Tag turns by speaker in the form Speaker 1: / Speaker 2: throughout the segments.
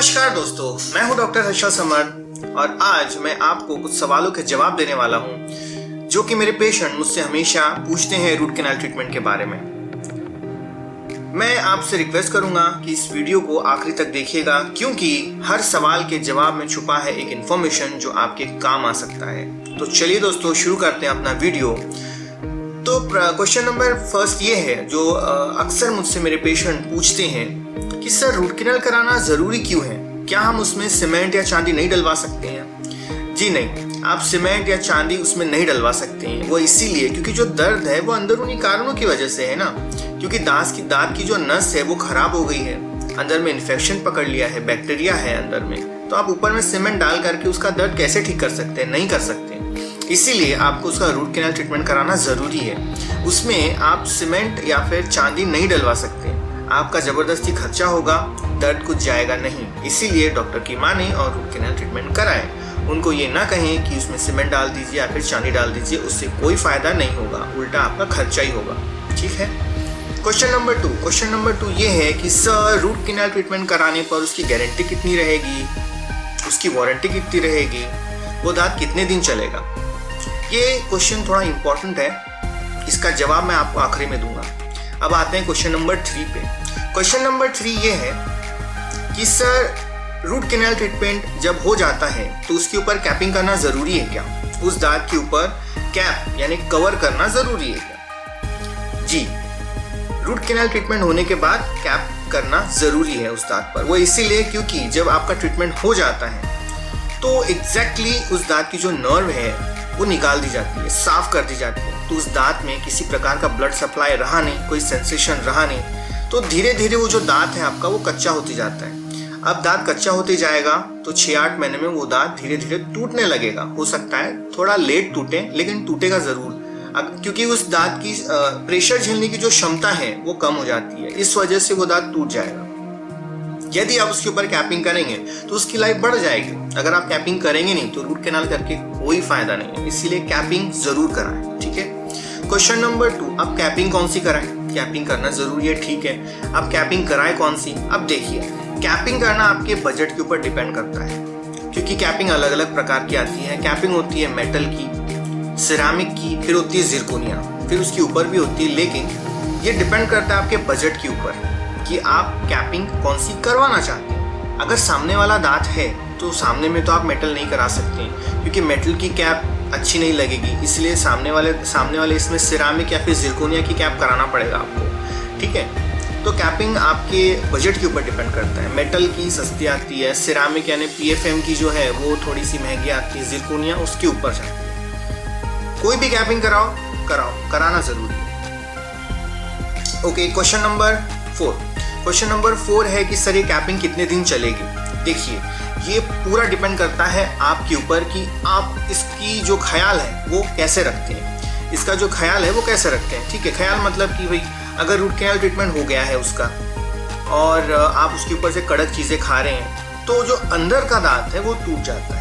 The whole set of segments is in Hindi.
Speaker 1: नमस्कार दोस्तों, मैं हूं डॉक्टर हर्षल समर और आज मैं आपको कुछ सवालों के जवाब देने वाला हूं जो कि मेरे पेशेंट मुझसे हमेशा पूछते हैं रूट कैनाल ट्रीटमेंट के बारे में। मैं आपसे रिक्वेस्ट करूंगा कि इस वीडियो को आखिरी तक देखिएगा क्योंकि हर सवाल के जवाब में छुपा है एक इन्फॉर्मेशन जो आपके काम आ सकता है। तो चलिए दोस्तों शुरू करते हैं अपना वीडियो। तो क्वेश्चन नंबर फर्स्ट ये है जो अक्सर मुझसे मेरे पेशेंट पूछते हैं कि सर रूट कैनाल कराना ज़रूरी क्यों है? क्या हम उसमें सीमेंट या चांदी नहीं डलवा सकते हैं? जी नहीं, आप सीमेंट या चांदी उसमें नहीं डलवा सकते हैं। वो इसीलिए क्योंकि जो दर्द है वो अंदरूनी कारणों की वजह से है ना, क्योंकि दांत की जो नस है वो खराब हो गई है, अंदर में इन्फेक्शन पकड़ लिया है, बैक्टीरिया है अंदर में। तो आप ऊपर में सीमेंट डाल करके उसका दर्द कैसे ठीक कर सकते हैं? नहीं कर सकते। इसीलिए आपको उसका रूट कैनाल ट्रीटमेंट कराना ज़रूरी है। उसमें आप सीमेंट या फिर चांदी नहीं डलवा सकते। आपका ज़बरदस्ती खर्चा होगा, दर्द कुछ जाएगा नहीं। इसीलिए डॉक्टर की माने और रूट कैनाल ट्रीटमेंट कराएं। उनको ये ना कहें कि उसमें सीमेंट डाल दीजिए या फिर चांदी डाल दीजिए, उससे कोई फ़ायदा नहीं होगा, उल्टा आपका खर्चा ही होगा। ठीक है। क्वेश्चन नंबर टू ये है कि सर रूट कैनाल ट्रीटमेंट कराने पर उसकी गारंटी कितनी रहेगी, उसकी वारंटी कितनी रहेगी, वो दांत कितने दिन चलेगा? ये क्वेश्चन थोड़ा इम्पोर्टेंट है, इसका जवाब मैं आपको आखिरी में दूंगा। अब आते हैं क्वेश्चन नंबर 3 पे। क्वेश्चन नंबर 3 ये है कि सर रूट कैनाल ट्रीटमेंट जब हो जाता है तो उसके ऊपर कैपिंग करना ज़रूरी है क्या? उस दांत के ऊपर कैप यानी कवर करना ज़रूरी है क्या? जी, रूट कैनाल ट्रीटमेंट होने के बाद कैप करना ज़रूरी है उस दांत पर। वो इसीलिए क्योंकि जब आपका ट्रीटमेंट हो जाता है तो एग्जैक्टली उस दांत की जो नर्व है वो निकाल दी जाती है, साफ कर दी जाती है। तो उस दांत में किसी प्रकार का ब्लड सप्लाई रहा नहीं, कोई सेंसेशन रहा नहीं, तो धीरे धीरे वो जो दांत है आपका वो कच्चा होते जाता है। अब दांत कच्चा होते जाएगा तो 6-8 महीने में वो दांत धीरे धीरे टूटने लगेगा। हो सकता है थोड़ा लेट टूटे, लेकिन टूटेगा ज़रूर। अब क्योंकि उस दांत की प्रेशर झेलने की जो क्षमता है वो कम हो जाती है, इस वजह से वो दांत टूट जाएगा। यदि आप उसके ऊपर कैपिंग करेंगे तो उसकी लाइफ बढ़ जाएगी। अगर आप कैपिंग करेंगे नहीं तो रूट कैनाल करके कोई फायदा नहीं है, इसीलिए कैपिंग जरूर कराएं। ठीक है। क्वेश्चन नंबर 2, अब कैपिंग कौन सी कराएं? कैपिंग करना जरूरी है, ठीक है। अब कैपिंग कराएं कौन सी? अब देखिए, कैपिंग करना आपके बजट के ऊपर डिपेंड करता है, क्योंकि कैपिंग अलग अलग प्रकार की आती है। कैपिंग होती है मेटल की, सिरामिक की, फिर होती है जिरकोनिया, फिर उसके ऊपर भी होती है। लेकिन ये डिपेंड करता है आपके बजट के ऊपर कि आप कैपिंग कौन सी करवाना चाहते हैं। अगर सामने वाला दांत है तो सामने में तो आप मेटल नहीं करा सकते हैं, क्योंकि मेटल की कैप अच्छी नहीं लगेगी। इसलिए सामने वाले इसमें सिरामिक या फिर जिरकोनिया की कैप कराना पड़ेगा आपको। ठीक है। तो कैपिंग आपके बजट के ऊपर डिपेंड करता है। मेटल की सस्ती आती है, सिरामिक यानी PFM की जो है वो थोड़ी सी महंगी आती है, जिरकोनिया उसके ऊपर जाती है। कोई भी कैपिंग कराना ज़रूरी है। ओके। क्वेश्चन नंबर 4 है कि सर ये कैपिंग कितने दिन चलेगी? देखिए, ये पूरा डिपेंड करता है आपके ऊपर कि आप इसकी जो ख्याल है वो कैसे रखते हैं। इसका जो ख्याल है वो कैसे रखते हैं। ठीक है। ख्याल मतलब कि भाई अगर रूट कैनाल ट्रीटमेंट हो गया है उसका और आप उसके ऊपर से कड़क चीज़ें खा रहे हैं तो जो अंदर का दांत है वो टूट जाता है।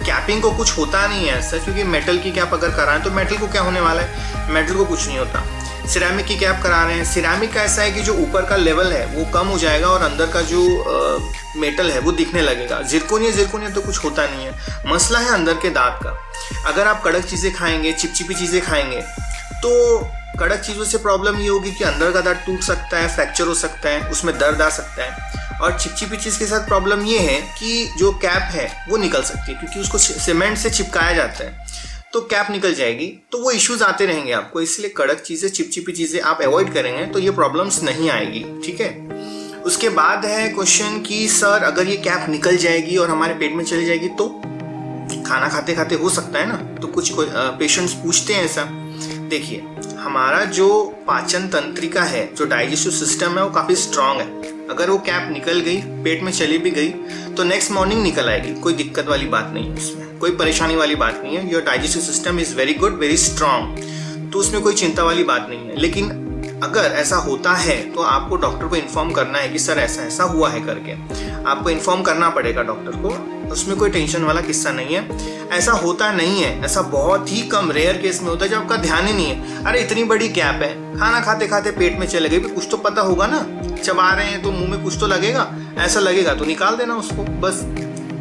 Speaker 1: कैपिंग को कुछ होता नहीं है ऐसा, क्योंकि मेटल की कैप अगर कराएं तो मेटल को क्या होने वाला है? मेटल को कुछ नहीं होता। सिरामिक की कैप करा रहे हैं, सिरामिक का ऐसा है कि जो ऊपर का लेवल है वो कम हो जाएगा और अंदर का जो मेटल है वो दिखने लगेगा। जिरकोनिया तो कुछ होता नहीं है। मसला है अंदर के दांत का। अगर आप कड़क चीज़ें खाएंगे, चिपचिपी चीज़ें खाएंगे तो कड़क चीज़ों से प्रॉब्लम ये होगी कि अंदर का दांत टूट सकता है, फ्रैक्चर हो सकता है, उसमें दर्द आ सकता है। और चिपचिपी चीज़ के साथ प्रॉब्लम ये है कि जो कैप है वो निकल सकती है, क्योंकि उसको सीमेंट से चिपकाया जाता है, तो कैप निकल जाएगी। तो वो इश्यूज आते रहेंगे आपको। इसलिए कड़क चीज़ें, चिपचिपी चीज़ें आप अवॉइड करेंगे तो ये प्रॉब्लम्स नहीं आएगी। ठीक है। उसके बाद है क्वेश्चन कि सर अगर ये कैप निकल जाएगी और हमारे पेट में चली जाएगी तो? खाना खाते खाते हो सकता है ना, तो कुछ पेशेंट्स पूछते हैं ऐसा। देखिए, हमारा जो पाचन तंत्रिका है, जो डाइजेस्टिव सिस्टम है वो काफ़ी स्ट्रांग है। अगर वो कैप निकल गई, पेट में चली भी गई तो नेक्स्ट मॉर्निंग निकल आएगी। कोई दिक्कत वाली बात नहीं है, उसमें कोई परेशानी वाली बात नहीं है। Your digestive system is very good, very strong, तो उसमें कोई चिंता वाली बात नहीं है। लेकिन अगर ऐसा होता है तो आपको डॉक्टर को इन्फॉर्म करना है कि सर ऐसा ऐसा हुआ है करके, आपको इन्फॉर्म करना पड़ेगा डॉक्टर को। उसमें कोई टेंशन वाला किस्सा नहीं है, ऐसा होता नहीं है, ऐसा बहुत ही कम रेयर केस में होता है जब आपका ध्यान ही नहीं है। अरे इतनी बड़ी गैप है, खाना खाते खाते पेट में चले गए, कुछ तो पता होगा ना, चबा रहे हैं तो मुंह में कुछ तो लगेगा, ऐसा लगेगा तो निकाल देना उसको बस।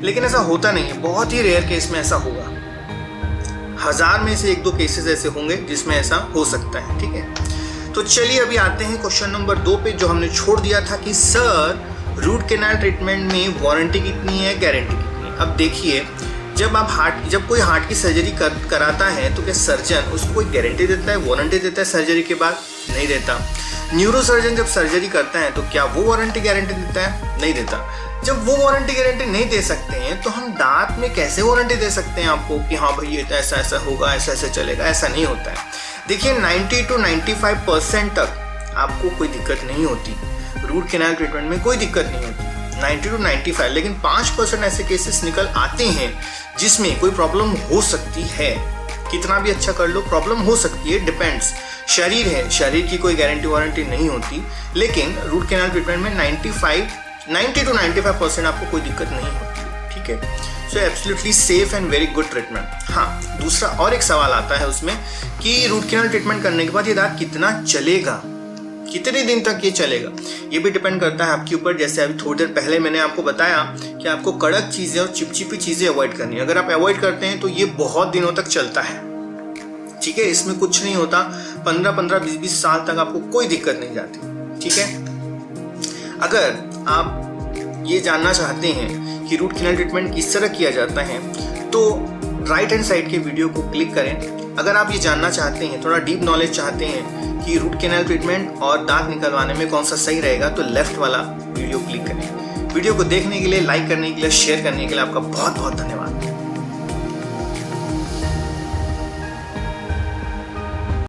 Speaker 1: लेकिन ऐसा होता नहीं है, बहुत ही रेयर केस में ऐसा होगा। 1000 में से 1-2 केसेस ऐसे होंगे जिसमें ऐसा हो सकता है, ठीक है। तो चलिए अभी आते हैं क्वेश्चन नंबर 2 पे, जो हमने छोड़ दिया था कि सर रूट कैनाल ट्रीटमेंट में वारंटी कितनी है, गारंटी कितनी है। अब देखिए, जब कोई हार्ट की सर्जरी कराता है तो क्या सर्जन उसको कोई गारंटी देता है, वारंटी देता है सर्जरी के बाद? नहीं देता। न्यूरो सर्जन जब सर्जरी करता है तो क्या वो वारंटी गारंटी देता है? नहीं देता। जब वो वारंटी गारंटी नहीं दे सकते हैं तो हम दांत में कैसे वारंटी दे सकते हैं आपको कि हाँ भाई ये तो ऐसा ऐसा होगा, ऐसा ऐसा चलेगा? ऐसा नहीं होता है। देखिए 90 to 95% तक आपको कोई दिक्कत नहीं होती, रूट कैनाल ट्रीटमेंट में कोई दिक्कत नहीं होती, 90 to 95। लेकिन 5% ऐसे केसेस निकल आते हैं जिसमें कोई प्रॉब्लम हो सकती है। कितना भी अच्छा कर लो प्रॉब्लम हो सकती है, डिपेंड्स। शरीर है, शरीर की कोई गारंटी वारंटी नहीं होती। लेकिन रूट कैनाल ट्रीटमेंट में 90 to 95% आपको कोई दिक्कत नहीं होती, ठीक है। So absolutely safe and very good treatment. हाँ, दूसरा और एक सवाल आता है उसमें कि रूट कैनाल ट्रीटमेंट करने के बाद ये दांत कितना चलेगा, कितने दिन तक ये चलेगा? ये भी डिपेंड करता है आपके ऊपर। जैसे अभी थोड़ी देर पहले मैंने आपको बताया कि आपको कड़क चीज़ें और चिपचिपी चीज़ें अवॉइड करनी है। अगर आप अवॉइड करते हैं तो ये बहुत दिनों तक चलता है, ठीक है। इसमें कुछ नहीं होता, 15-15, 20-20 साल तक आपको कोई दिक्कत नहीं जाती, ठीक है। अगर आप ये जानना चाहते हैं कि रूट कैनाल ट्रीटमेंट किस तरह किया जाता है तो राइट हैंड साइड के वीडियो को क्लिक करें। अगर आप ये जानना चाहते हैं, थोड़ा डीप नॉलेज चाहते हैं कि रूट कैनाल ट्रीटमेंट और दांत निकलवाने में कौन सा सही रहेगा, तो लेफ्ट वाला वीडियो क्लिक करें। वीडियो को देखने के लिए, लाइक करने के लिए, शेयर करने के लिए आपका बहुत बहुत धन्यवाद।